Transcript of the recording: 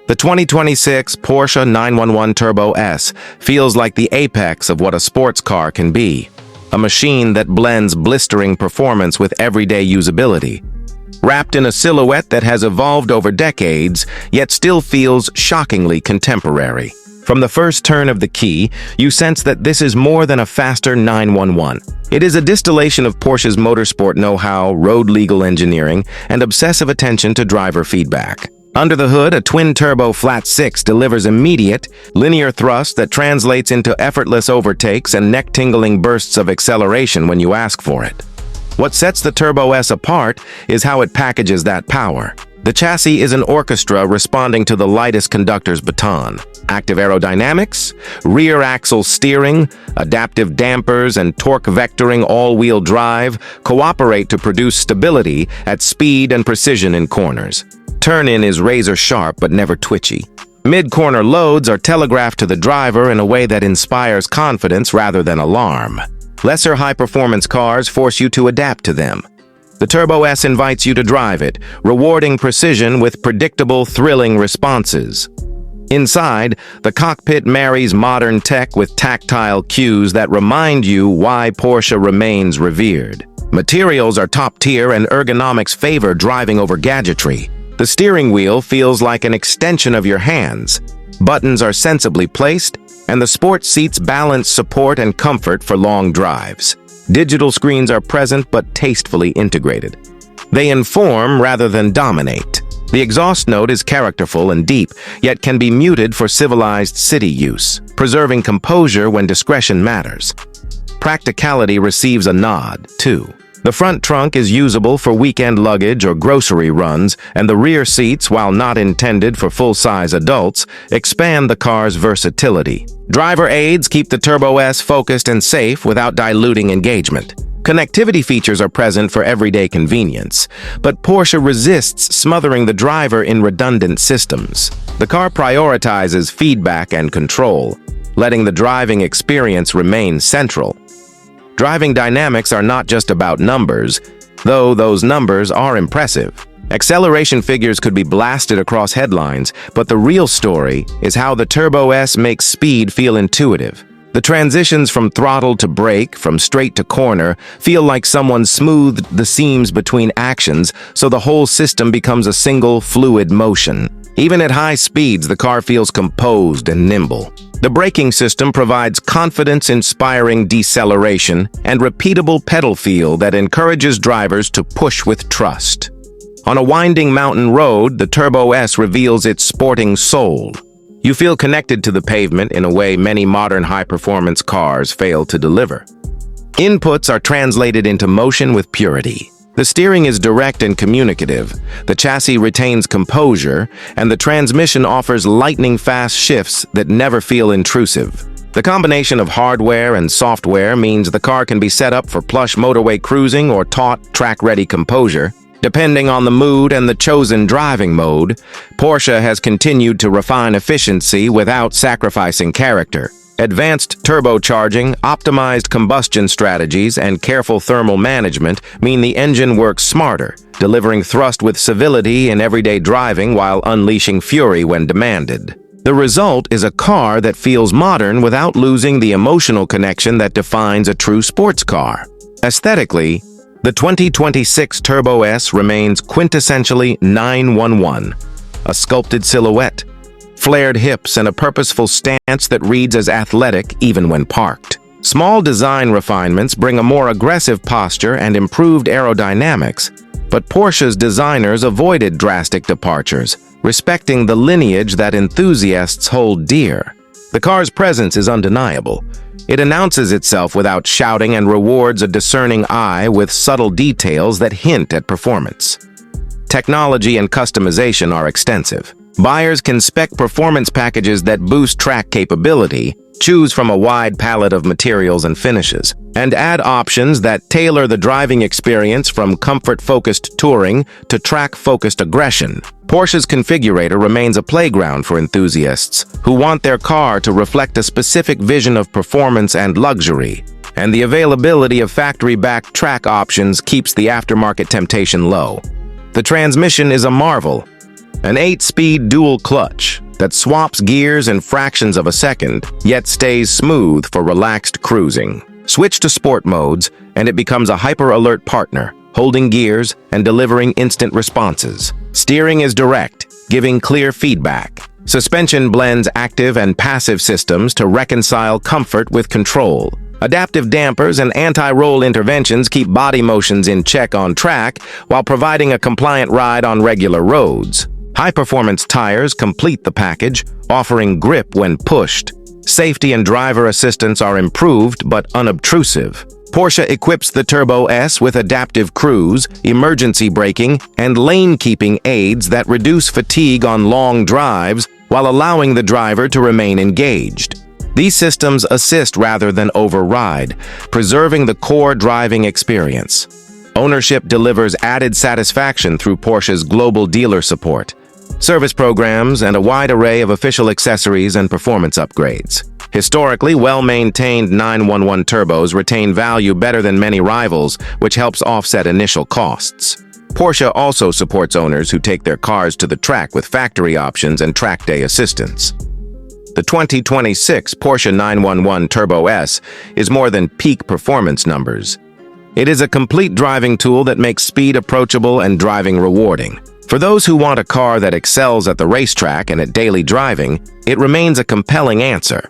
The 2026 Porsche 911 Turbo S feels like the apex of what a sports car can be, a machine that blends blistering performance with everyday usability. Wrapped in a silhouette that has evolved over decades, yet still feels shockingly contemporary. From the first turn of the key, you sense that this is more than a faster 911. It is a distillation of Porsche's motorsport know-how, road-legal engineering, and obsessive attention to driver feedback. Under the hood, a twin-turbo flat-six delivers immediate, linear thrust that translates into effortless overtakes and neck-tingling bursts of acceleration when you ask for it. What sets the Turbo S apart is how it packages that power. The chassis is an orchestra responding to the lightest conductor's baton. Active aerodynamics, rear axle steering, adaptive dampers, and torque vectoring all-wheel drive cooperate to produce stability at speed and precision in corners. Turn-in is razor-sharp but never twitchy. Mid-corner loads are telegraphed to the driver in a way that inspires confidence rather than alarm. Lesser high-performance cars force you to adapt to them. The Turbo S invites you to drive it, rewarding precision with predictable, thrilling responses. Inside, the cockpit marries modern tech with tactile cues that remind you why Porsche remains revered. Materials are top-tier and ergonomics favor driving over gadgetry. The steering wheel feels like an extension of your hands. Buttons are sensibly placed, and the sport seats balance support and comfort for long drives. Digital screens are present but tastefully integrated. They inform rather than dominate. The exhaust note is characterful and deep, yet can be muted for civilized city use, preserving composure when discretion matters. Practicality receives a nod, too. The front trunk is usable for weekend luggage or grocery runs, and the rear seats, while not intended for full-size adults, expand the car's versatility. Driver aids keep the Turbo S focused and safe without diluting engagement. Connectivity features are present for everyday convenience, but Porsche resists smothering the driver in redundant systems. The car prioritizes feedback and control, letting the driving experience remain central. Driving dynamics are not just about numbers, though those numbers are impressive. Acceleration figures could be blasted across headlines, but the real story is how the Turbo S makes speed feel intuitive. The transitions from throttle to brake, from straight to corner, feel like someone smoothed the seams between actions, so the whole system becomes a single, fluid motion. Even at high speeds, the car feels composed and nimble. The braking system provides confidence-inspiring deceleration and repeatable pedal feel that encourages drivers to push with trust. On a winding mountain road, the Turbo S reveals its sporting soul. You feel connected to the pavement in a way many modern high-performance cars fail to deliver. Inputs are translated into motion with purity. The steering is direct and communicative, the chassis retains composure, and the transmission offers lightning-fast shifts that never feel intrusive. The combination of hardware and software means the car can be set up for plush motorway cruising or taut, track-ready composure. Depending on the mood and the chosen driving mode, Porsche has continued to refine efficiency without sacrificing character. Advanced turbocharging, optimized combustion strategies, and careful thermal management mean the engine works smarter, delivering thrust with civility in everyday driving while unleashing fury when demanded. The result is a car that feels modern without losing the emotional connection that defines a true sports car. Aesthetically, the 2026 Turbo S remains quintessentially 911, a sculpted silhouette, flared hips, and a purposeful stance that reads as athletic even when parked. Small design refinements bring a more aggressive posture and improved aerodynamics, but Porsche's designers avoided drastic departures, respecting the lineage that enthusiasts hold dear. The car's presence is undeniable. It announces itself without shouting and rewards a discerning eye with subtle details that hint at performance. Technology and customization are extensive. Buyers can spec performance packages that boost track capability, choose from a wide palette of materials and finishes, and add options that tailor the driving experience from comfort-focused touring to track-focused aggression. Porsche's configurator remains a playground for enthusiasts who want their car to reflect a specific vision of performance and luxury, and the availability of factory-backed track options keeps the aftermarket temptation low. The transmission is a marvel. An 8-speed dual clutch that swaps gears in fractions of a second, yet stays smooth for relaxed cruising. Switch to sport modes, and it becomes a hyper-alert partner, holding gears and delivering instant responses. Steering is direct, giving clear feedback. Suspension blends active and passive systems to reconcile comfort with control. Adaptive dampers and anti-roll interventions keep body motions in check on track while providing a compliant ride on regular roads. High-performance tires complete the package, offering grip when pushed. Safety and driver assistance are improved but unobtrusive. Porsche equips the Turbo S with adaptive cruise, emergency braking, and lane-keeping aids that reduce fatigue on long drives while allowing the driver to remain engaged. These systems assist rather than override, preserving the core driving experience. Ownership delivers added satisfaction through Porsche's global dealer support, service programs, and a wide array of official accessories and performance upgrades. Historically, well-maintained 911 turbos retain value better than many rivals, which helps offset initial costs. Porsche also supports owners who take their cars to the track with factory options and track day assistance. The 2026 Porsche 911 Turbo S is more than peak performance numbers. It is a complete driving tool that makes speed approachable and driving rewarding. For those who want a car that excels at the racetrack and at daily driving, it remains a compelling answer.